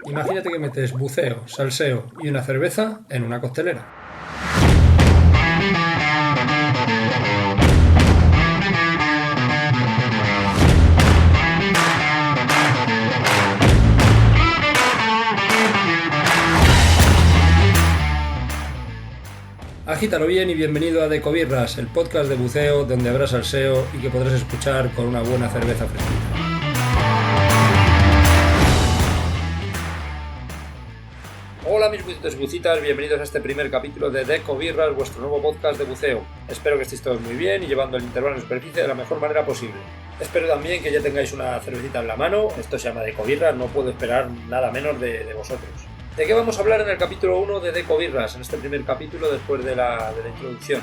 Imagínate que metes buceo, salseo y una cerveza en una costelera. Agítalo bien y bienvenido a Decobirras, el podcast de buceo donde habrá salseo y que podrás escuchar con una buena cerveza fresquita. Hola mis bucitos y bucitas, bienvenidos a este primer capítulo de Decobirras, vuestro nuevo podcast de buceo. Espero que estéis todos muy bien y llevando el intervalo en superficie de la mejor manera posible. Espero también que ya tengáis una cervecita en la mano, esto se llama Decobirras, no puedo esperar nada menos de vosotros. ¿De qué vamos a hablar en el capítulo 1 de Decobirras, en este primer capítulo después de la introducción?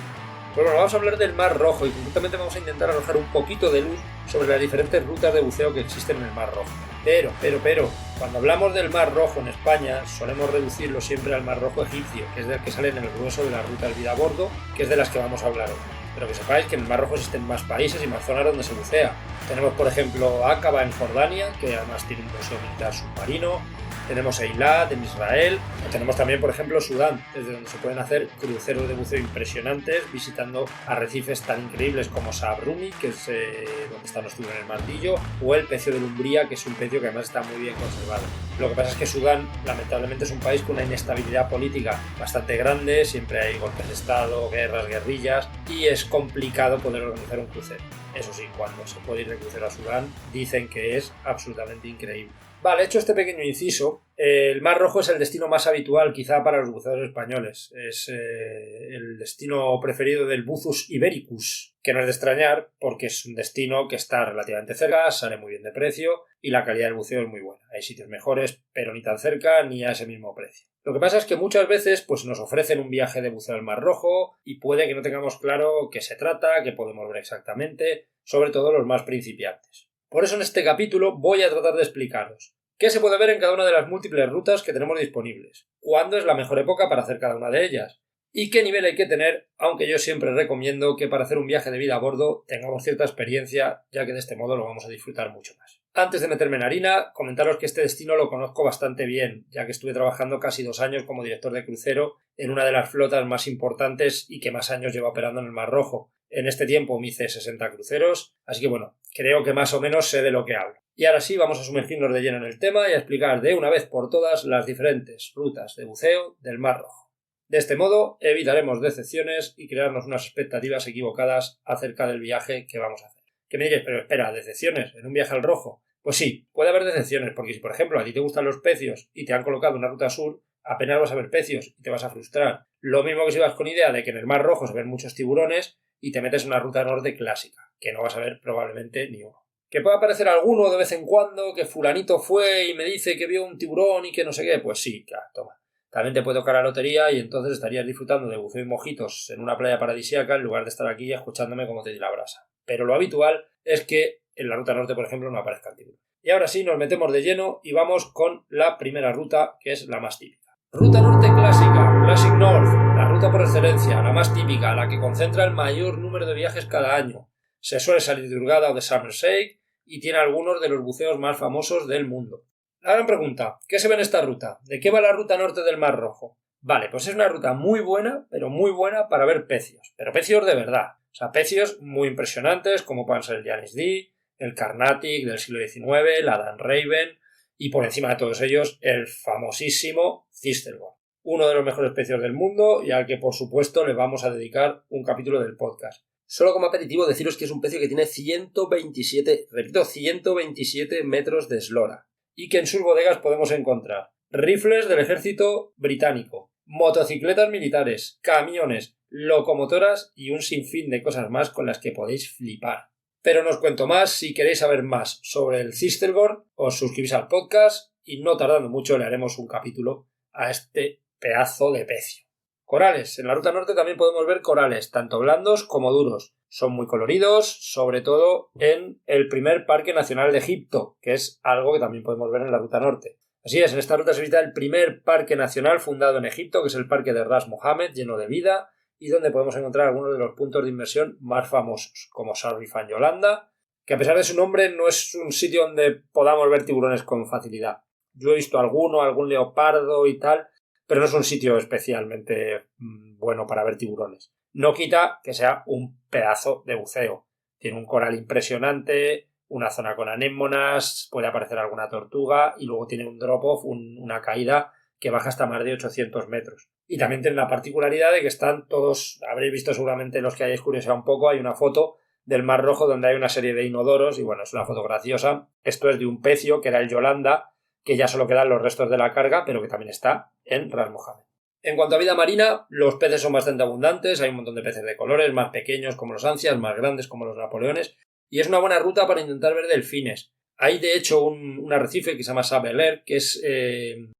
Pues bueno, vamos a hablar del Mar Rojo y concretamente vamos a intentar arrojar un poquito de luz sobre las diferentes rutas de buceo que existen en el Mar Rojo. Pero, cuando hablamos del Mar Rojo en España, solemos reducirlo siempre al Mar Rojo egipcio, que es del que salen en el grueso de las rutas vida a bordo, que es de las que vamos a hablar hoy. Pero que sepáis que en el Mar Rojo existen más países y más zonas donde se bucea. Tenemos, por ejemplo, Aqaba en Jordania, que además tiene un museo militar submarino. Tenemos Eilat en Israel, tenemos también, por ejemplo, Sudán, desde donde se pueden hacer cruceros de buceo impresionantes, visitando arrecifes tan increíbles como Sabrumi, que es donde están los tiburones martillo, o el pecio de Lumbría, que es un pecio que además está muy bien conservado. Lo que pasa es que Sudán, lamentablemente, es un país con una inestabilidad política bastante grande, siempre hay golpes de estado, guerras, guerrillas, y es complicado poder organizar un crucero. Eso sí, cuando se puede ir de crucero a Sudán, dicen que es absolutamente increíble. Vale, hecho este pequeño inciso, el Mar Rojo es el destino más habitual quizá para los buceadores españoles. Es el destino preferido del Bucus Ibericus, que no es de extrañar porque es un destino que está relativamente cerca, sale muy bien de precio y la calidad del buceo es muy buena. Hay sitios mejores, pero ni tan cerca ni a ese mismo precio. Lo que pasa es que muchas veces pues, nos ofrecen un viaje de buceo al Mar Rojo y puede que no tengamos claro qué se trata, qué podemos ver exactamente, sobre todo los más principiantes. Por eso en este capítulo voy a tratar de explicaros qué se puede ver en cada una de las múltiples rutas que tenemos disponibles, cuándo es la mejor época para hacer cada una de ellas y qué nivel hay que tener, aunque yo siempre recomiendo que para hacer un viaje de vida a bordo tengamos cierta experiencia, ya que de este modo lo vamos a disfrutar mucho más. Antes de meterme en harina, comentaros que este destino lo conozco bastante bien, ya que estuve trabajando casi 2 años como director de crucero en una de las flotas más importantes y que más años lleva operando en el Mar Rojo. En este tiempo me hice 60 cruceros, así que bueno, creo que más o menos sé de lo que hablo. Y ahora sí, vamos a sumergirnos de lleno en el tema y a explicar de una vez por todas las diferentes rutas de buceo del Mar Rojo. De este modo, evitaremos decepciones y crearnos unas expectativas equivocadas acerca del viaje que vamos a hacer. ¿Qué me diréis? Pero espera, ¿decepciones en un viaje al Rojo? Pues sí, puede haber decepciones, porque si por ejemplo a ti te gustan los pecios y te han colocado una ruta sur, apenas vas a ver pecios y te vas a frustrar. Lo mismo que si vas con idea de que en el Mar Rojo se ven muchos tiburones y te metes en una ruta norte clásica, que no vas a ver probablemente ni uno. Que pueda aparecer alguno de vez en cuando, que fulanito fue y me dice que vio un tiburón y que no sé qué, pues sí, claro, toma. También te puede tocar la lotería y entonces estarías disfrutando de buceo y mojitos en una playa paradisíaca en lugar de estar aquí escuchándome cómo te di la brasa. Pero lo habitual es que en la ruta norte, por ejemplo, no aparezca el tiburón. Y ahora sí, nos metemos de lleno y vamos con la primera ruta, que es la más típica. Ruta norte clásica, Classic North, la ruta por excelencia, la más típica, la que concentra el mayor número de viajes cada año. Se suele salir de Hurghada o de Somerset y tiene algunos de los buceos más famosos del mundo. La gran pregunta, ¿qué se ve en esta ruta? ¿De qué va la ruta norte del Mar Rojo? Vale, pues es una ruta muy buena, pero muy buena para ver pecios, pero pecios de verdad. O sea, pecios muy impresionantes como pueden ser el Janis D, el Carnatic del siglo XIX, la Dan Raven y por encima de todos ellos el famosísimo Thistleborn. Uno de los mejores pecios del mundo y al que por supuesto le vamos a dedicar un capítulo del podcast. Solo como aperitivo deciros que es un pecio que tiene 127 metros de eslora y que en sus bodegas podemos encontrar rifles del ejército británico, motocicletas militares, camiones, locomotoras y un sinfín de cosas más con las que podéis flipar. Pero no os cuento más, si queréis saber más sobre el Thistleborn, os suscribís al podcast y no tardando mucho le haremos un capítulo a este pedazo de pecio. Corales. En la ruta norte también podemos ver corales, tanto blandos como duros. Son muy coloridos, sobre todo en el primer Parque Nacional de Egipto, que es algo que también podemos ver en la ruta norte. Así es, en esta ruta se visita el primer parque nacional fundado en Egipto, que es el Parque de Ras Mohammed, lleno de vida, y donde podemos encontrar algunos de los puntos de inmersión más famosos, como Sarrifan Yolanda, que a pesar de su nombre no es un sitio donde podamos ver tiburones con facilidad. Yo he visto algún leopardo y tal, pero no es un sitio especialmente bueno para ver tiburones. No quita que sea un pedazo de buceo. Tiene un coral impresionante, una zona con anémonas, puede aparecer alguna tortuga y luego tiene un drop-off, una caída que baja hasta más de 800 metros. Y también tiene la particularidad de que están todos, habréis visto seguramente los que hayáis curiosidad un poco, hay una foto del Mar Rojo donde hay una serie de inodoros y bueno, es una foto graciosa. Esto es de un pecio que era el Yolanda, que ya solo quedan los restos de la carga, pero que también está en Ras Mohammed. En cuanto a vida marina, los peces son bastante abundantes, hay un montón de peces de colores, más pequeños como los ansias, más grandes como los napoleones, y es una buena ruta para intentar ver delfines. Hay de hecho un arrecife que se llama Saint-Belair, que es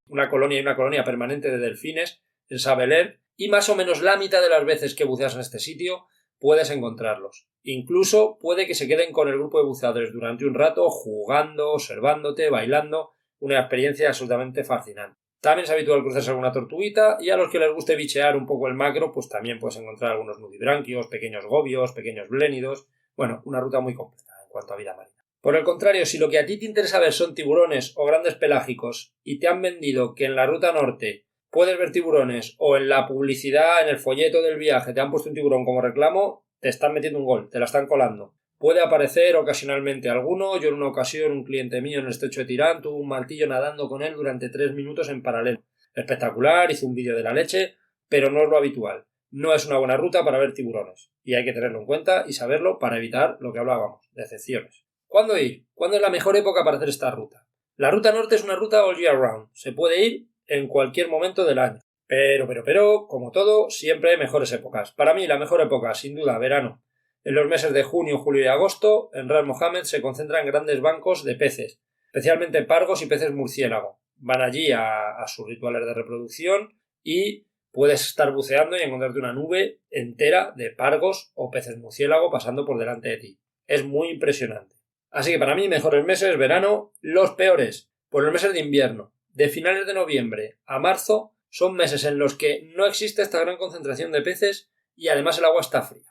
una colonia permanente de delfines en Saint-Belair, y más o menos la mitad de las veces que buceas en este sitio puedes encontrarlos. Incluso puede que se queden con el grupo de buceadores durante un rato, jugando, observándote, bailando, una experiencia absolutamente fascinante. También es habitual cruzarse alguna tortuguita y a los que les guste bichear un poco el macro, pues también puedes encontrar algunos nudibranquios, pequeños gobios, pequeños blénidos. Bueno, una ruta muy completa en cuanto a vida marina. Por el contrario, si lo que a ti te interesa ver son tiburones o grandes pelágicos y te han vendido que en la ruta norte puedes ver tiburones o en la publicidad, en el folleto del viaje te han puesto un tiburón como reclamo, te están metiendo un gol, te la están colando. Puede aparecer ocasionalmente alguno. Yo en una ocasión, un cliente mío en el estrecho de Tirán tuvo un martillo nadando con él durante 3 minutos en paralelo. Espectacular, hizo un vídeo de la leche, pero no es lo habitual. No es una buena ruta para ver tiburones. Y hay que tenerlo en cuenta y saberlo para evitar lo que hablábamos, decepciones. ¿Cuándo ir? ¿Cuándo es la mejor época para hacer esta ruta? La ruta norte es una ruta all year round. Se puede ir en cualquier momento del año. Pero, como todo, siempre hay mejores épocas. Para mí, la mejor época, sin duda, verano. En los meses de junio, julio y agosto, en Ras Mohammed se concentran grandes bancos de peces, especialmente pargos y peces murciélago. Van allí a sus rituales de reproducción y puedes estar buceando y encontrarte una nube entera de pargos o peces murciélago pasando por delante de ti. Es muy impresionante. Así que para mí, mejores meses, verano. Los peores, pues los meses de invierno. De finales de noviembre a marzo son meses en los que no existe esta gran concentración de peces y además el agua está fría.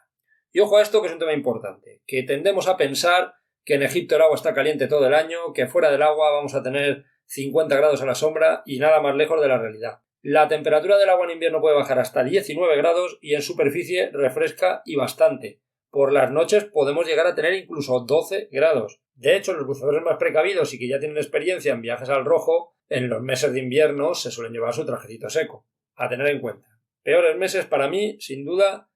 Y ojo a esto, que es un tema importante, que tendemos a pensar que en Egipto el agua está caliente todo el año, que fuera del agua vamos a tener 50 grados a la sombra y nada más lejos de la realidad. La temperatura del agua en invierno puede bajar hasta 19 grados y en superficie refresca y bastante. Por las noches podemos llegar a tener incluso 12 grados. De hecho, los buceadores más precavidos y que ya tienen experiencia en viajes al rojo, en los meses de invierno se suelen llevar su trajecito seco. A tener en cuenta. Peores meses para mí, sin duda,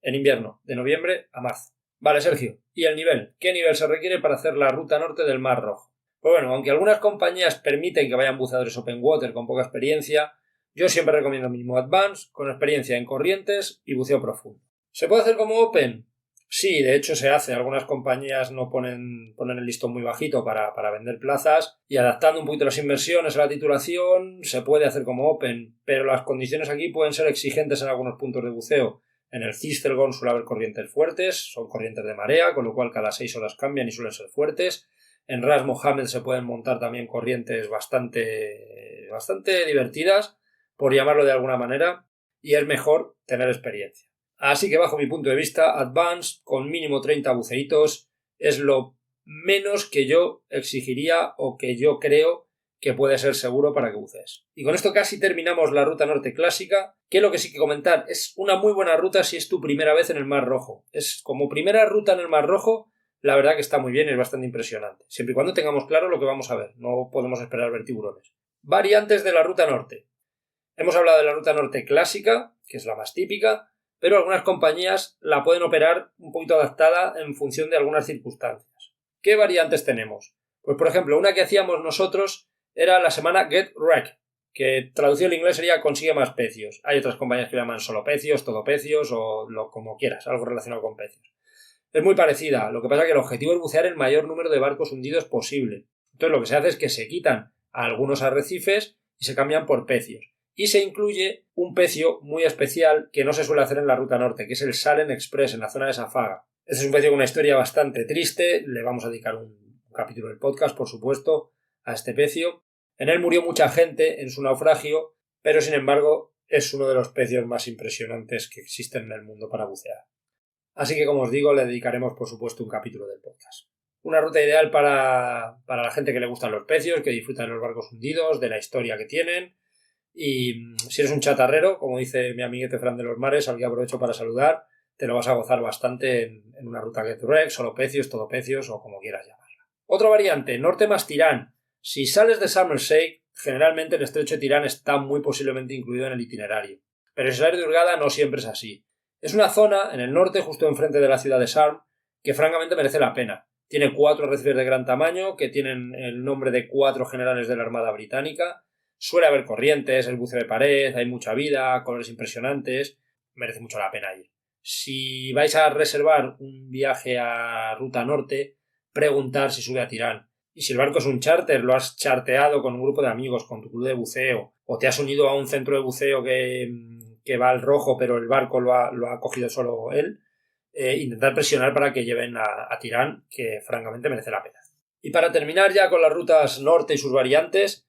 en invierno, de noviembre a marzo. Vale, Sergio, ¿y el nivel? ¿Qué nivel se requiere para hacer la ruta norte del Mar Rojo? Pues bueno, aunque algunas compañías permiten que vayan buceadores open water con poca experiencia, yo siempre recomiendo mínimo advance, con experiencia en corrientes y buceo profundo. ¿Se puede hacer como open? Sí, de hecho se hace. Algunas compañías no ponen el listón muy bajito para vender plazas y adaptando un poquito las inversiones a la titulación se puede hacer como open, pero las condiciones aquí pueden ser exigentes en algunos puntos de buceo. En el Cistelgón suele haber corrientes fuertes, son corrientes de marea, con lo cual cada 6 horas cambian y suelen ser fuertes. En Ras Mohammed se pueden montar también corrientes bastante divertidas, por llamarlo de alguna manera, y es mejor tener experiencia. Así que bajo mi punto de vista, Advanced con mínimo 30 buceitos es lo menos que yo exigiría o que yo creo que puede ser seguro para que bucees. Y con esto casi terminamos la ruta norte clásica, que lo que sí que comentar, es una muy buena ruta si es tu primera vez en el Mar Rojo. Es como primera ruta en el Mar Rojo, la verdad que está muy bien y es bastante impresionante. Siempre y cuando tengamos claro lo que vamos a ver, no podemos esperar ver tiburones. Variantes de la ruta norte. Hemos hablado de la ruta norte clásica, que es la más típica, pero algunas compañías la pueden operar un poquito adaptada en función de algunas circunstancias. ¿Qué variantes tenemos? Pues por ejemplo, una que hacíamos nosotros era la semana Get Wrecked, que traducido al inglés sería consigue más pecios. Hay otras compañías que llaman solo pecios, todo pecios o como quieras, algo relacionado con pecios. Es muy parecida, lo que pasa es que el objetivo es bucear el mayor número de barcos hundidos posible. Entonces lo que se hace es que se quitan algunos arrecifes y se cambian por pecios. Y se incluye un pecio muy especial que no se suele hacer en la ruta norte, que es el Salem Express en la zona de Safaga. Este es un pecio con una historia bastante triste, le vamos a dedicar un capítulo del podcast, por supuesto, a este pecio. En él murió mucha gente en su naufragio, pero sin embargo es uno de los pecios más impresionantes que existen en el mundo para bucear. Así que, como os digo, le dedicaremos por supuesto un capítulo del podcast. Una ruta ideal para la gente que le gustan los pecios, que disfruta de los barcos hundidos, de la historia que tienen. Y si eres un chatarrero, como dice mi amiguete Fran de los Mares, al que aprovecho para saludar, te lo vas a gozar bastante en una ruta Get Wreck, solo pecios, todo pecios o como quieras llamarla. Otra variante, norte más Tirán. Si sales de Somerset, generalmente el estrecho de Tirán está muy posiblemente incluido en el itinerario. Pero si sales de Hurghada no siempre es así. Es una zona en el norte, justo enfrente de la ciudad de Sarm, que francamente merece la pena. Tiene 4 arrecifes de gran tamaño, que tienen el nombre de 4 generales de la Armada Británica. Suele haber corrientes, el buceo de pared, hay mucha vida, colores impresionantes. Merece mucho la pena ir. Si vais a reservar un viaje a ruta norte, preguntar si sube a Tirán. Y si el barco es un charter, lo has charteado con un grupo de amigos, con tu club de buceo, o te has unido a un centro de buceo que va al rojo, pero el barco lo ha cogido solo él, intentar presionar para que lleven a Tirán, que francamente merece la pena. Y para terminar ya con las rutas norte y sus variantes,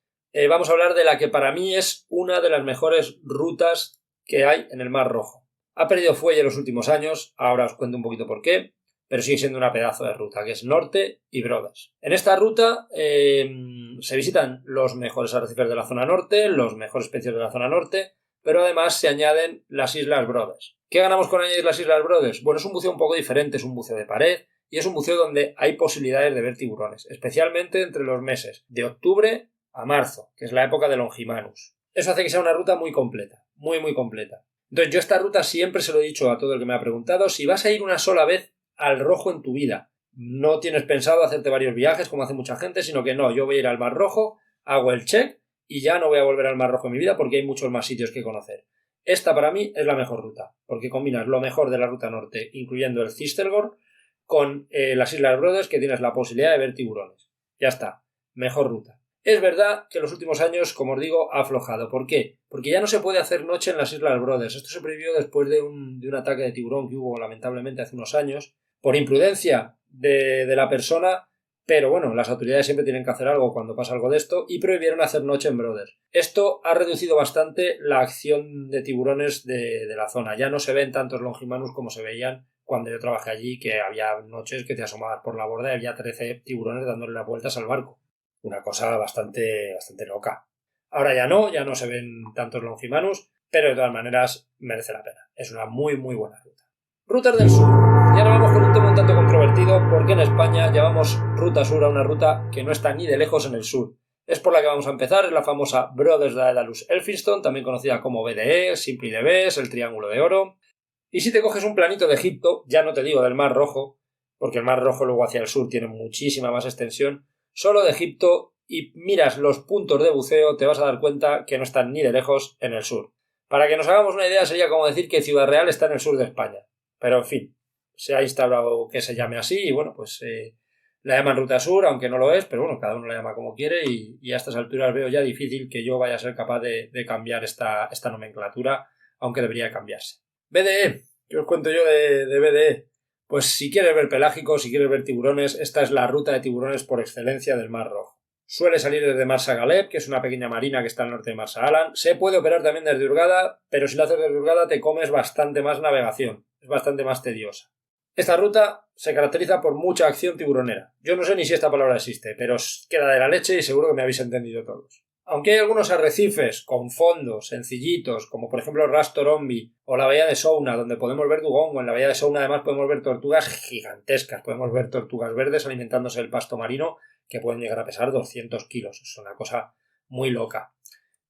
vamos a hablar de la que para mí es una de las mejores rutas que hay en el Mar Rojo. Ha perdido fuelle en los últimos años, ahora os cuento un poquito por qué, pero sigue siendo una pedazo de ruta, que es Norte y Brothers. En esta ruta se visitan los mejores arrecifes de la zona norte, los mejores pecios de la zona norte, pero además se añaden las Islas Brothers. ¿Qué ganamos con añadir las Islas Brothers? Bueno, es un buceo un poco diferente, es un buceo de pared y es un buceo donde hay posibilidades de ver tiburones, especialmente entre los meses de octubre a marzo, que es la época de Longimanus. Eso hace que sea una ruta muy completa, muy muy completa. Entonces yo esta ruta siempre se lo he dicho a todo el que me ha preguntado, si vas a ir una sola vez al rojo en tu vida, no tienes pensado hacerte varios viajes como hace mucha gente, sino que no, yo voy a ir al Mar Rojo, hago el check y ya no voy a volver al Mar Rojo en mi vida porque hay muchos más sitios que conocer. Esta para mí es la mejor ruta, porque combinas lo mejor de la ruta norte, incluyendo el Thistlegorm, con las Islas Brothers, que tienes la posibilidad de ver tiburones. Ya está, mejor ruta. Es verdad que en los últimos años, como os digo, ha aflojado. ¿Por qué? Porque ya no se puede hacer noche en las Islas Brothers. Esto se prohibió después de un ataque de tiburón que hubo lamentablemente hace unos años, por imprudencia de la persona, pero bueno, las autoridades siempre tienen que hacer algo cuando pasa algo de esto y prohibieron hacer noche en Brothers. Esto ha reducido bastante la acción de tiburones de la zona. Ya no se ven tantos Longimanus como se veían cuando yo trabajé allí, que había noches que te asomabas por la borda y había 13 tiburones dándole las vueltas al barco. Una cosa bastante loca. Ahora ya no se ven tantos Longimanus, pero de todas maneras merece la pena. Es una muy muy buena ruta. Rutas del sur. Y ahora vamos con un tema un tanto controvertido porque en España llamamos ruta sur a una ruta que no está ni de lejos en el sur. Es por la que vamos a empezar, es la famosa Brothers Daedalus Elphinstone, también conocida como BDE, Simply the Best, el Triángulo de Oro. Y si te coges un planito de Egipto, ya no te digo del Mar Rojo, porque el Mar Rojo luego hacia el sur tiene muchísima más extensión, solo de Egipto y miras los puntos de buceo, te vas a dar cuenta que no están ni de lejos en el sur. Para que nos hagamos una idea, sería como decir que Ciudad Real está en el sur de España. Pero en fin, se ha instaurado que se llame así y bueno, pues la llaman Ruta Sur, aunque no lo es, pero bueno, cada uno la llama como quiere y a estas alturas veo ya difícil que yo vaya a ser capaz de cambiar esta nomenclatura, aunque debería cambiarse. BDE, ¿qué os cuento yo de BDE? Pues si quieres ver pelágicos, si quieres ver tiburones, esta es la ruta de tiburones por excelencia del Mar Rojo. Suele salir desde Marsa Galeb, que es una pequeña marina que está al norte de Marsa Alam. Se puede operar también desde Hurghada, pero si lo haces desde Hurghada te comes bastante más navegación. Es bastante más tediosa. Esta ruta se caracteriza por mucha acción tiburonera. Yo no sé ni si esta palabra existe, pero queda de la leche y seguro que me habéis entendido todos. Aunque hay algunos arrecifes con fondos sencillitos, como por ejemplo Ras Torombi o la bahía de Souna, donde podemos ver dugong, o en la bahía de Souna además podemos ver tortugas gigantescas, podemos ver tortugas verdes alimentándose del pasto marino, que pueden llegar a pesar 200 kilos. Es una cosa muy loca.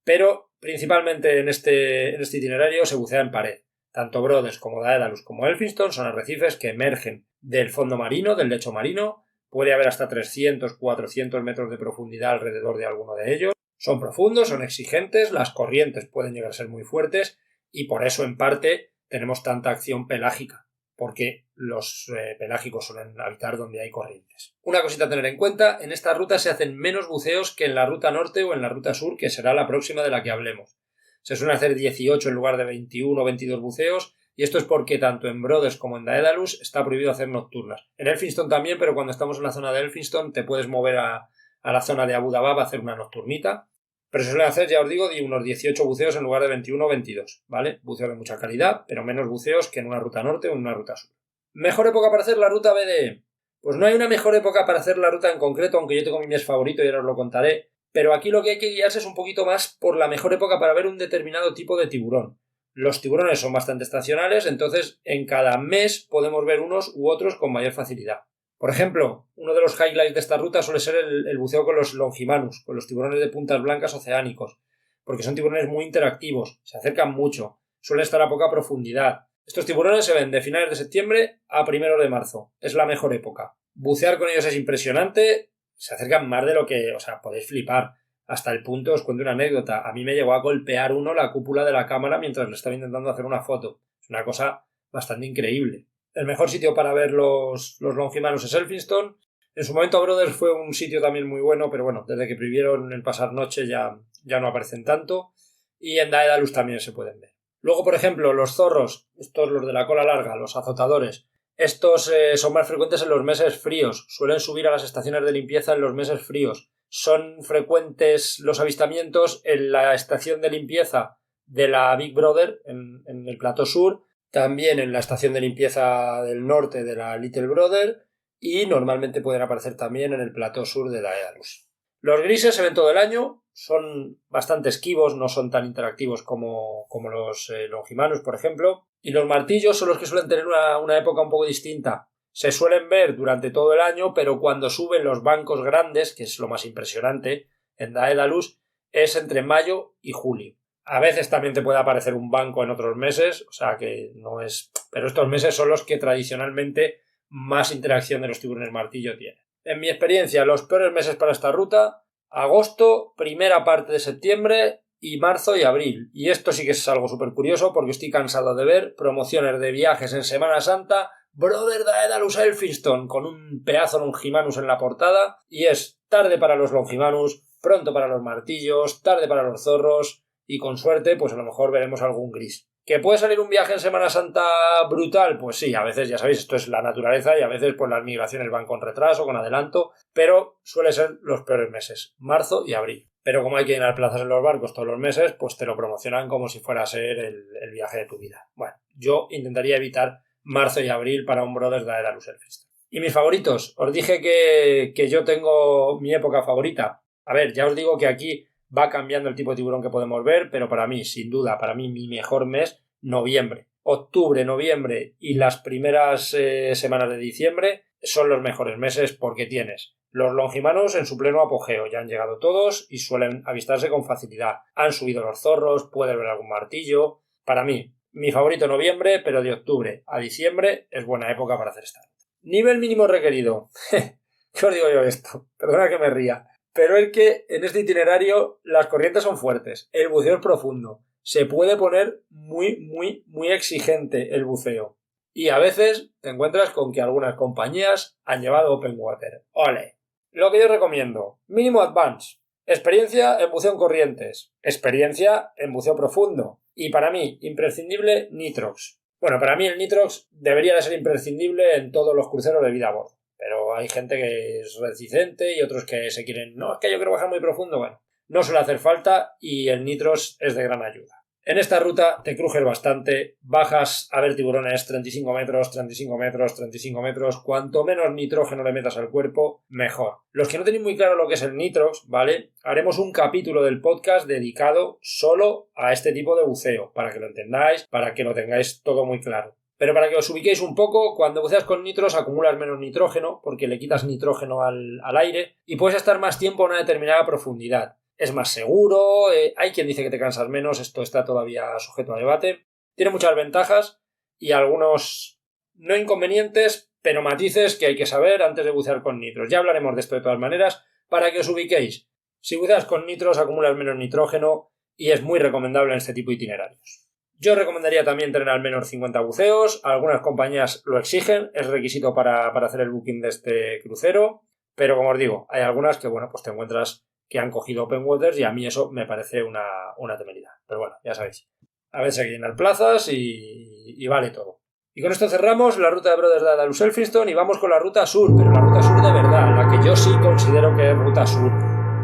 Pero principalmente en este itinerario se bucea en pared. Tanto Brothers como Daedalus como Elphinstone son arrecifes que emergen del fondo marino, del lecho marino. Puede haber hasta 300-400 metros de profundidad alrededor de alguno de ellos. Son profundos, son exigentes, las corrientes pueden llegar a ser muy fuertes y por eso en parte tenemos tanta acción pelágica, porque los pelágicos suelen habitar donde hay corrientes. Una cosita a tener en cuenta, en esta ruta se hacen menos buceos que en la ruta norte o en la ruta sur, que será la próxima de la que hablemos. Se suelen hacer 18 en lugar de 21 o 22 buceos y esto es porque tanto en Brothers como en Daedalus está prohibido hacer nocturnas. En Elphinstone también, pero cuando estamos en la zona de Elphinstone te puedes mover a la zona de Abu Dabab a hacer una nocturnita. Pero se suelen hacer, ya os digo, de unos 18 buceos en lugar de 21 o 22, ¿vale? Buceos de mucha calidad, pero menos buceos que en una ruta norte o en una ruta sur. Mejor época para hacer la ruta BDE. Pues no hay una mejor época para hacer la ruta en concreto, aunque yo tengo mi mes favorito y ahora os lo contaré, pero aquí lo que hay que guiarse es un poquito más por la mejor época para ver un determinado tipo de tiburón. Los tiburones son bastante estacionales, entonces en cada mes podemos ver unos u otros con mayor facilidad. Por ejemplo, uno de los highlights de esta ruta suele ser el buceo con los longimanus, con los tiburones de puntas blancas oceánicos, porque son tiburones muy interactivos, se acercan mucho, suelen estar a poca profundidad. Estos tiburones se ven de finales de septiembre a primeros de marzo, es la mejor época. Bucear con ellos es impresionante, se acercan más de lo que, podéis flipar. Hasta el punto, os cuento una anécdota, a mí me llegó a golpear uno la cúpula de la cámara mientras le estaba intentando hacer una foto. Es una cosa bastante increíble. El mejor sitio para ver los longimanus es Elphinstone. En su momento Brothers fue un sitio también muy bueno, pero bueno, desde que prohibieron el pasar noche ya no aparecen tanto. Y en Daedalus también se pueden ver. Luego, por ejemplo, los zorros, estos los de la cola larga, los azotadores, estos son más frecuentes en los meses fríos, suelen subir a las estaciones de limpieza en los meses fríos. Son frecuentes los avistamientos en la estación de limpieza de la Big Brother, en el plató sur, también en la estación de limpieza del norte de la Little Brother y normalmente pueden aparecer también en el plató sur de Daedalus. Los grises se ven todo el año, son bastante esquivos, no son tan interactivos como los longimanus, por ejemplo, y los martillos son los que suelen tener una época un poco distinta. Se suelen ver durante todo el año, pero cuando suben los bancos grandes, que es lo más impresionante, en Daedalus, es entre mayo y julio. A veces también te puede aparecer un banco en otros meses, o sea que no es... Pero estos meses son los que tradicionalmente más interacción de los tiburones martillo tienen. En mi experiencia, los peores meses para esta ruta, agosto, primera parte de septiembre y marzo y abril. Y esto sí que es algo súper curioso porque estoy cansado de ver promociones de viajes en Semana Santa, Brother Daedalus Elphinstone, con un pedazo longimanus en la portada, y es tarde para los longimanus, pronto para los martillos, tarde para los zorros, y con suerte, pues a lo mejor veremos algún gris. ¿Que puede salir un viaje en Semana Santa brutal? Pues sí, a veces, ya sabéis, esto es la naturaleza y a veces pues las migraciones van con retraso, con adelanto, pero suele ser los peores meses, marzo y abril. Pero como hay que llenar plazas en los barcos todos los meses, pues te lo promocionan como si fuera a ser el viaje de tu vida. Bueno, yo intentaría evitar marzo y abril para un Brothers Daedalus Elphinstone. Y mis favoritos, os dije que yo tengo mi época favorita. A ver, ya os digo que aquí va cambiando el tipo de tiburón que podemos ver, pero para mí, sin duda, mi mejor mes, noviembre. Octubre, noviembre y las primeras semanas de diciembre son los mejores meses porque tienes los longimanus en su pleno apogeo, ya han llegado todos y suelen avistarse con facilidad. Han subido los zorros, puedes ver algún martillo. Para mí, mi favorito noviembre, pero de octubre a diciembre es buena época para hacer esta. Nivel mínimo requerido. ¿Qué os digo yo esto? Perdona que me ría. Pero es que en este itinerario las corrientes son fuertes, el buceo es profundo, se puede poner muy exigente el buceo. Y a veces te encuentras con que algunas compañías han llevado open water. ¡Ole! Lo que yo recomiendo, mínimo advance, experiencia en buceo en corrientes, experiencia en buceo profundo. Y para mí, imprescindible, Nitrox. Bueno, para mí el Nitrox debería de ser imprescindible en todos los cruceros de vida a bordo. Pero hay gente que es reticente y otros que se quieren... No, es que yo quiero bajar muy profundo. Bueno, no suele hacer falta y el Nitrox es de gran ayuda. En esta ruta te crujes bastante, bajas a ver tiburones 35 metros, 35 metros, 35 metros. Cuanto menos nitrógeno le metas al cuerpo, mejor. Los que no tenéis muy claro lo que es el Nitrox, ¿vale? Haremos un capítulo del podcast dedicado solo a este tipo de buceo, para que lo entendáis, para que lo tengáis todo muy claro. Pero para que os ubiquéis un poco, cuando buceas con nitros acumulas menos nitrógeno porque le quitas nitrógeno al aire y puedes estar más tiempo a una determinada profundidad. Es más seguro, hay quien dice que te cansas menos, esto está todavía sujeto a debate. Tiene muchas ventajas y algunos no inconvenientes, pero matices que hay que saber antes de bucear con nitros. Ya hablaremos de esto de todas maneras para que os ubiquéis. Si buceas con nitros acumulas menos nitrógeno y es muy recomendable en este tipo de itinerarios. Yo recomendaría también tener al menos 50 buceos, algunas compañías lo exigen, es requisito para hacer el booking de este crucero, pero como os digo, hay algunas que bueno, pues te encuentras que han cogido open waters y a mí eso me parece una temeridad. Pero bueno, ya sabéis, a veces hay que llenar plazas y vale todo. Y con esto cerramos la ruta de Brothers Daedalus Elphinstone y vamos con la ruta sur, pero la ruta sur de verdad, la que yo sí considero que es ruta sur.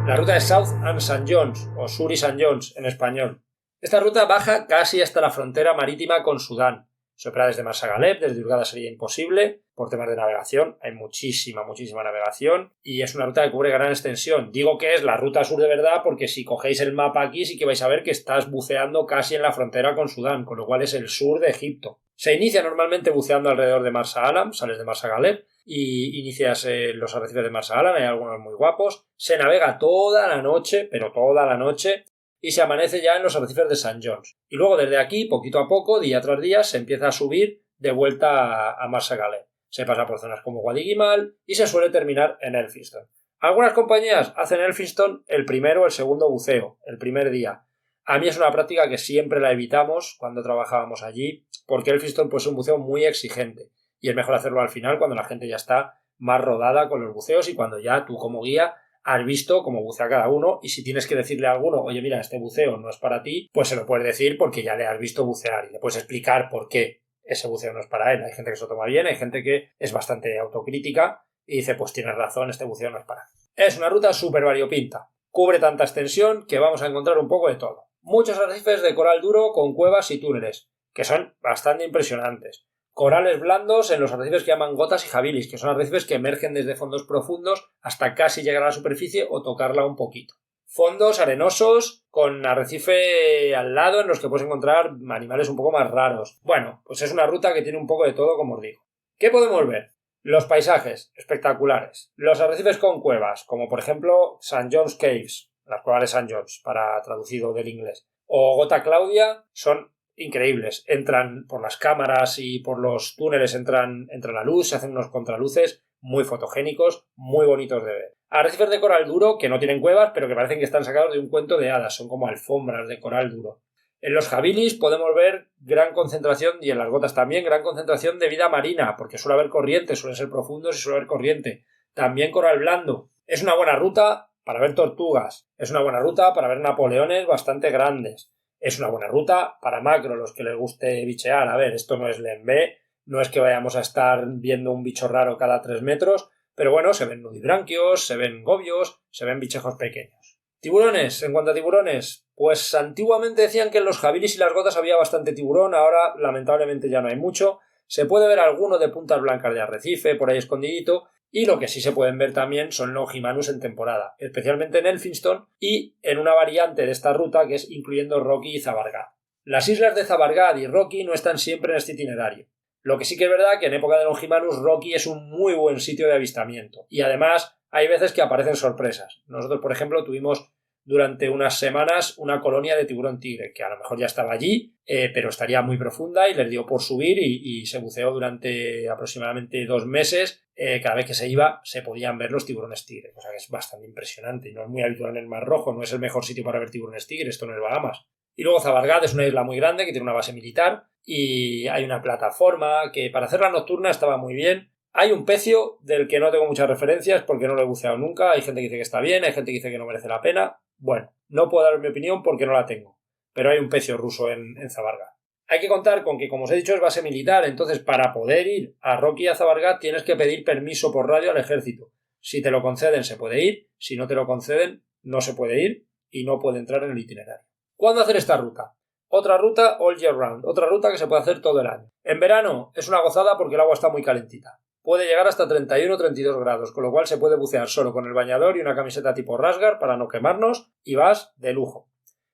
La ruta de South and St. John's, o Sur y St. John's en español. Esta ruta baja casi hasta la frontera marítima con Sudán. Se opera desde Marsa Galeb, desde Hurghada sería imposible, por temas de navegación, hay muchísima navegación y es una ruta que cubre gran extensión. Digo que es la ruta sur de verdad porque si cogéis el mapa aquí sí que vais a ver que estás buceando casi en la frontera con Sudán, con lo cual es el sur de Egipto. Se inicia normalmente buceando alrededor de Marsa Alam, sales de Marsa Galeb y inicias los arrecifes de Marsa Alam, hay algunos muy guapos. Se navega toda la noche, pero toda la noche, y se amanece ya en los arrecifes de St. John's. Y luego desde aquí, poquito a poco, día tras día, se empieza a subir de vuelta a Marsa Galeb. Se pasa por zonas como Wadi Gimal y se suele terminar en Elphinstone. Algunas compañías hacen Elphinstone el primero o el segundo buceo, el primer día. A mí es una práctica que siempre la evitamos cuando trabajábamos allí, porque Elphinstone pues, es un buceo muy exigente y es mejor hacerlo al final cuando la gente ya está más rodada con los buceos y cuando ya tú como guía has visto cómo bucea cada uno y si tienes que decirle a alguno, oye mira, este buceo no es para ti, pues se lo puedes decir porque ya le has visto bucear y le puedes explicar por qué ese buceo no es para él. Hay gente que se lo toma bien, hay gente que es bastante autocrítica y dice, pues tienes razón, este buceo no es para mí. Es una ruta súper variopinta, cubre tanta extensión que vamos a encontrar un poco de todo. Muchos arrecifes de coral duro con cuevas y túneles, que son bastante impresionantes. Corales blandos en los arrecifes que llaman gotas y jabilis, que son arrecifes que emergen desde fondos profundos hasta casi llegar a la superficie o tocarla un poquito. Fondos arenosos con arrecife al lado en los que puedes encontrar animales un poco más raros. Bueno, pues es una ruta que tiene un poco de todo, como os digo. ¿Qué podemos ver? Los paisajes, espectaculares. Los arrecifes con cuevas, como por ejemplo St. John's Caves, las cuevas de St. John's, para traducido del inglés. O Gota Claudia, son increíbles. Entran por las cámaras y por los túneles, entran la luz, se hacen unos contraluces muy fotogénicos, muy bonitos de ver. Arrecifes de coral duro que no tienen cuevas, pero que parecen que están sacados de un cuento de hadas, son como alfombras de coral duro. En los jabilis podemos ver gran concentración, y en las gotas también, gran concentración de vida marina, porque suele haber corriente, suelen ser profundos y suele haber corriente. También coral blando. Es una buena ruta para ver tortugas, es una buena ruta para ver napoleones bastante grandes. Es una buena ruta para macro, los que les guste bichear. A ver, esto no es Lembé, no es que vayamos a estar viendo un bicho raro cada 3 metros, pero bueno, se ven nudibranquios, se ven gobios, se ven bichejos pequeños. Tiburones, en cuanto a tiburones, pues antiguamente decían que en los jabilis y las gotas había bastante tiburón, ahora lamentablemente ya no hay mucho. Se puede ver alguno de puntas blancas de arrecife por ahí escondidito, y lo que sí se pueden ver también son longimanus en temporada, especialmente en Elphinstone y en una variante de esta ruta que es incluyendo Rocky y Zabargad. Las islas de Zabargad y Rocky no están siempre en este itinerario. Lo que sí que es verdad que en época de longimanus Rocky es un muy buen sitio de avistamiento y además hay veces que aparecen sorpresas. Nosotros, por ejemplo, tuvimos durante unas semanas una colonia de tiburón tigre, que a lo mejor ya estaba allí, pero estaría muy profunda y les dio por subir y se buceó durante aproximadamente 2 meses. Cada vez que se iba se podían ver los tiburones tigre, cosa que es bastante impresionante y no es muy habitual en el Mar Rojo, no es el mejor sitio para ver tiburones tigre, esto no es Bahamas. Y luego Zabargad es una isla muy grande que tiene una base militar y hay una plataforma que para hacerla nocturna estaba muy bien. Hay un pecio del que no tengo muchas referencias porque no lo he buceado nunca, hay gente que dice que está bien, hay gente que dice que no merece la pena. Bueno, no puedo dar mi opinión porque no la tengo, pero hay un pecio ruso en Zabargad. Hay que contar con que, como os he dicho, es base militar, entonces para poder ir a Rocky y a Zabargad tienes que pedir permiso por radio al ejército. Si te lo conceden se puede ir, si no te lo conceden no se puede ir y no puede entrar en el itinerario. ¿Cuándo hacer esta ruta? Otra ruta all year round, otra ruta que se puede hacer todo el año. En verano es una gozada porque el agua está muy calentita. Puede llegar hasta 31 o 32 grados, con lo cual se puede bucear solo con el bañador y una camiseta tipo Rasgar para no quemarnos y vas de lujo.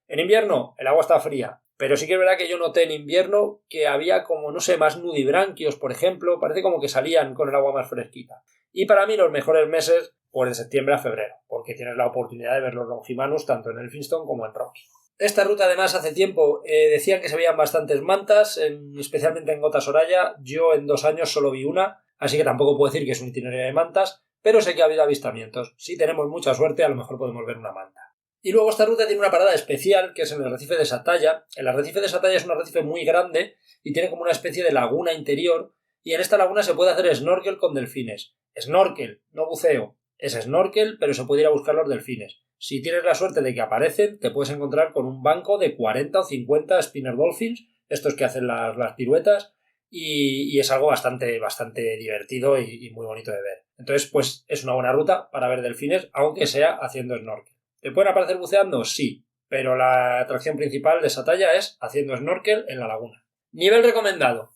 En invierno el agua está fría, pero sí que es verdad que yo noté en invierno que había como, no sé, más nudibranquios, por ejemplo, parece como que salían con el agua más fresquita. Y para mí los mejores meses, pues de septiembre a febrero, porque tienes la oportunidad de ver los longimanus tanto en Elphinstone como en Rocky. Esta ruta además hace tiempo decían que se veían bastantes mantas, especialmente en Gota Soraya. Yo en 2 años solo vi una, así que tampoco puedo decir que es un itinerario de mantas, pero sé que ha habido avistamientos. Si tenemos mucha suerte, a lo mejor podemos ver una manta. Y luego esta ruta tiene una parada especial, que es en el arrecife de Sataya. El arrecife de Sataya es un arrecife muy grande y tiene como una especie de laguna interior, y en esta laguna se puede hacer snorkel con delfines. Snorkel, no buceo. Es snorkel, pero se puede ir a buscar los delfines. Si tienes la suerte de que aparecen, te puedes encontrar con un banco de 40 o 50 spinner dolphins, estos que hacen las piruetas, y es algo bastante divertido y muy bonito de ver. Entonces, pues es una buena ruta para ver delfines, aunque sea haciendo snorkel. ¿Te pueden aparecer buceando? Sí, pero la atracción principal de Sataya es haciendo snorkel en la laguna. Nivel recomendado.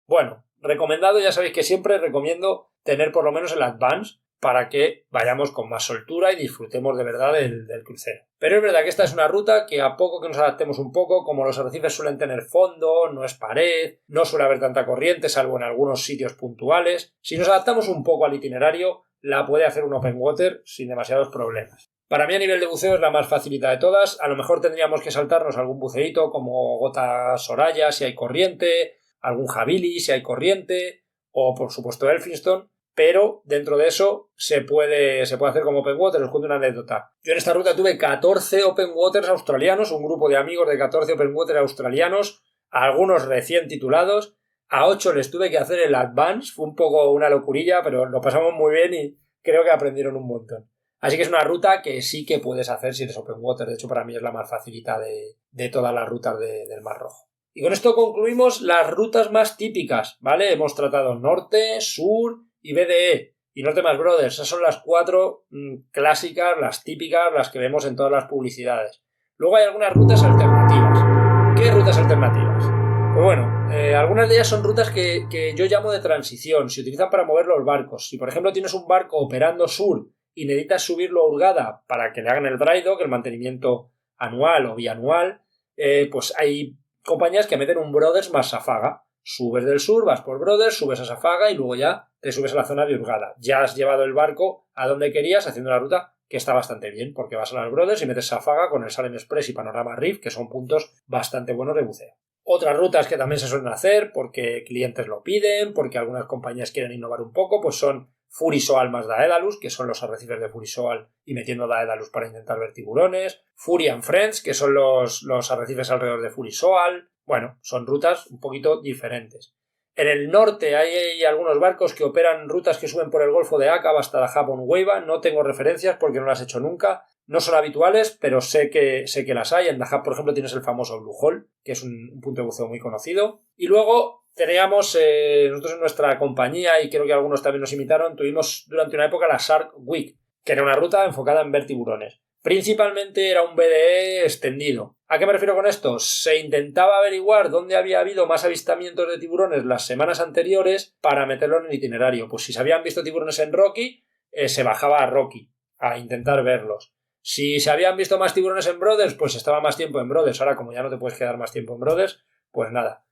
Bueno, recomendado, ya sabéis que siempre recomiendo tener por lo menos el Advance para que vayamos con más soltura y disfrutemos de verdad del crucero. Pero es verdad que esta es una ruta que a poco que nos adaptemos un poco, como los arrecifes suelen tener fondo, no es pared, no suele haber tanta corriente salvo en algunos sitios puntuales, si nos adaptamos un poco al itinerario, la puede hacer un open water sin demasiados problemas. Para mí a nivel de buceo es la más facilita de todas, a lo mejor tendríamos que saltarnos algún buceíto como Gota Soraya si hay corriente, algún Jabili si hay corriente, o por supuesto Elphinstone, pero dentro de eso se puede hacer como open water. Os cuento una anécdota. Yo en esta ruta tuve 14 open waters australianos, un grupo de amigos de 14 open waters australianos, algunos recién titulados, a 8 les tuve que hacer el Advance, fue un poco una locurilla, pero lo pasamos muy bien y creo que aprendieron un montón. Así que es una ruta que sí que puedes hacer si eres open water, de hecho para mí es la más facilita de todas las rutas del Mar Rojo. Y con esto concluimos las rutas más típicas, ¿vale? Hemos tratado norte, sur y BDE y Norte más Brothers. Esas son las 4 clásicas, las típicas, las que vemos en todas las publicidades. Luego hay algunas rutas alternativas. ¿Qué rutas alternativas? Pues bueno, algunas de ellas son rutas que yo llamo de transición. Se utilizan para mover los barcos. Si por ejemplo tienes un barco operando sur y necesitas subirlo a Hurghada para que le hagan el dry dock, el mantenimiento anual o bianual, pues hay compañías que meten un Brothers más Safaga. Subes del sur, vas por Brothers, subes a Safaga y luego ya te subes a la zona de Hurghada. Ya has llevado el barco a donde querías haciendo la ruta, que está bastante bien, porque vas a las Brothers y metes Safaga con el Salem Express y Panorama Reef, que son puntos bastante buenos de buceo. Otras rutas que también se suelen hacer porque clientes lo piden, porque algunas compañías quieren innovar un poco, pues son Furisoal más Daedalus, que son los arrecifes de Furisoal y metiendo Daedalus para intentar ver tiburones. Fury and Friends, que son los arrecifes alrededor de Furisoal. Bueno, son rutas un poquito diferentes. En el norte hay algunos barcos que operan rutas que suben por el Golfo de Aqaba hasta la Japón Waiva. No tengo referencias porque no las he hecho nunca. No son habituales, pero sé que las hay. En Dahab, por ejemplo, tienes el famoso Blue Hole, que es un punto de buceo muy conocido. Y luego teníamos, nosotros en nuestra compañía, y creo que algunos también nos imitaron, tuvimos durante una época la Shark Week, que era una ruta enfocada en ver tiburones. Principalmente era un BDE extendido. ¿A qué me refiero con esto? Se intentaba averiguar dónde había habido más avistamientos de tiburones las semanas anteriores para meterlo en el itinerario. Pues si se habían visto tiburones en Rocky, se bajaba a Rocky a intentar verlos. Si se habían visto más tiburones en Brothers, pues estaba más tiempo en Brothers. Ahora, como ya no te puedes quedar más tiempo en Brothers, pues nada,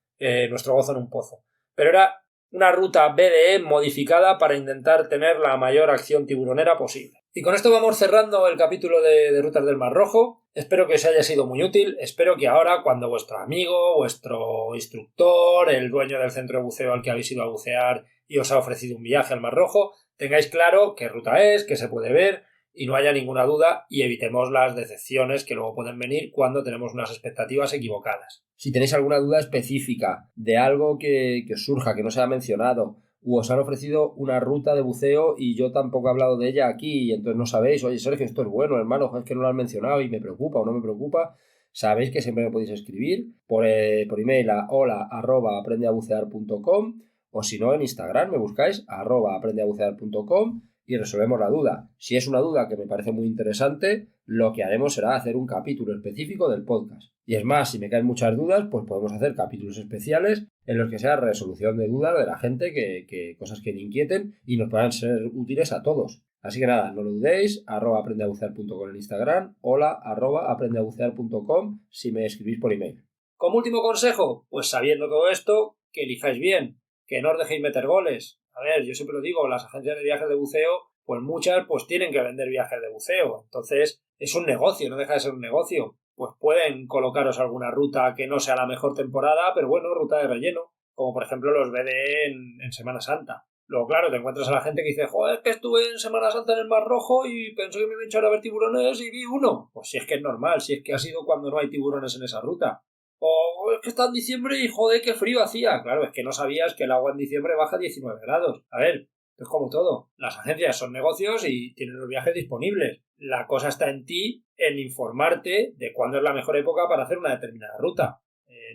nuestro gozo en un pozo. Pero era una ruta BDE modificada para intentar tener la mayor acción tiburonera posible. Y con esto vamos cerrando el capítulo de Rutas del Mar Rojo. Espero que os haya sido muy útil. Espero que ahora, cuando vuestro amigo, vuestro instructor, el dueño del centro de buceo al que habéis ido a bucear y os ha ofrecido un viaje al Mar Rojo, tengáis claro qué ruta es, qué se puede ver y no haya ninguna duda y evitemos las decepciones que luego pueden venir cuando tenemos unas expectativas equivocadas. Si tenéis alguna duda específica de algo que os surja, que no se haya mencionado, o os han ofrecido una ruta de buceo y yo tampoco he hablado de ella aquí y entonces no sabéis, oye Sergio, esto es bueno, hermano, es que no lo han mencionado y me preocupa o no me preocupa, sabéis que siempre me podéis escribir por email a hola@aprendeabucear.com o si no en Instagram me buscáis @aprendeabucear.com y resolvemos la duda. Si es una duda que me parece muy interesante, lo que haremos será hacer un capítulo específico del podcast. Y es más, si me caen muchas dudas, pues podemos hacer capítulos especiales en los que sea resolución de dudas de la gente, que cosas que le inquieten y nos puedan ser útiles a todos. Así que nada, no lo dudéis, @aprendeabucear.com en Instagram, hola @aprendeabucear.com si me escribís por email. Como último consejo, pues sabiendo todo esto, que elijáis bien, que no os dejéis meter goles. A ver, yo siempre lo digo, las agencias de viajes de buceo, pues muchas pues tienen que vender viajes de buceo. Entonces, es un negocio, no deja de ser un negocio. Pues pueden colocaros alguna ruta que no sea la mejor temporada, pero bueno, ruta de relleno, como por ejemplo los BDE en Semana Santa. Luego, claro, te encuentras a la gente que dice, joder, que estuve en Semana Santa en el Mar Rojo y pensé que me iba a echar a ver tiburones y vi uno. Pues si es que es normal, si es que ha sido cuando no hay tiburones en esa ruta. O es que está en diciembre y joder, qué frío hacía. Claro, es que no sabías que el agua en diciembre baja 19 grados. A ver, es como todo. Las agencias son negocios y tienen los viajes disponibles. La cosa está en ti, en informarte de cuándo es la mejor época para hacer una determinada ruta.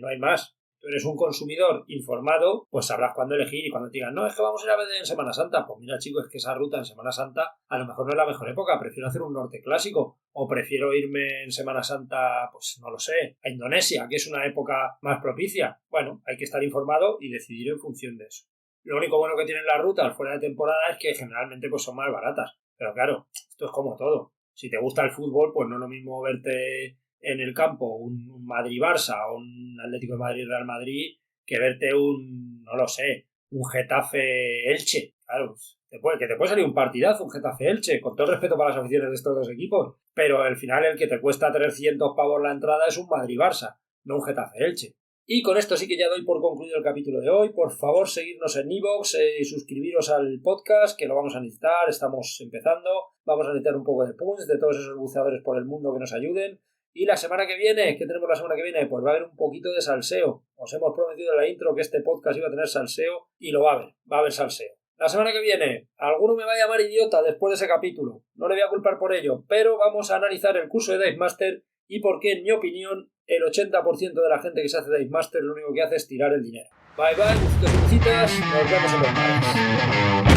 No hay más. tú eres un consumidor informado, pues sabrás cuándo elegir y cuando te digan, no, es que vamos a ir a ver en Semana Santa. Pues mira, chicos, es que esa ruta en Semana Santa a lo mejor no es la mejor época, prefiero hacer un norte clásico o prefiero irme en Semana Santa, pues no lo sé, a Indonesia, que es una época más propicia. Bueno, hay que estar informado y decidir en función de eso. Lo único bueno que tienen las rutas fuera de temporada es que generalmente pues son más baratas. Pero claro, esto es como todo. Si te gusta el fútbol, pues no es lo mismo verte en el campo un Madrid-Barça o un Atlético de Madrid-Real Madrid que verte un Getafe-Elche. Claro, que te puede salir un partidazo, un Getafe-Elche, con todo el respeto para las aficiones de estos dos equipos, pero al final el que te cuesta 300 pavos la entrada es un Madrid-Barça, no un Getafe-Elche. Y con esto sí que ya doy por concluido el capítulo de hoy. Por favor, seguidnos en iVoox y suscribiros al podcast, que lo vamos a necesitar, estamos empezando. Vamos a necesitar un poco de punch de todos esos buceadores por el mundo que nos ayuden. Y la semana que viene, ¿qué tenemos la semana que viene? Pues va a haber un poquito de salseo. Os hemos prometido en la intro que este podcast iba a tener salseo y lo va a haber salseo. La semana que viene, alguno me va a llamar idiota después de ese capítulo. No le voy a culpar por ello, pero vamos a analizar el curso de Dive Master y por qué, en mi opinión, el 80% de la gente que se hace Dive Master lo único que hace es tirar el dinero. Bye bye, bucitos y bucitas, nos vemos en los mares.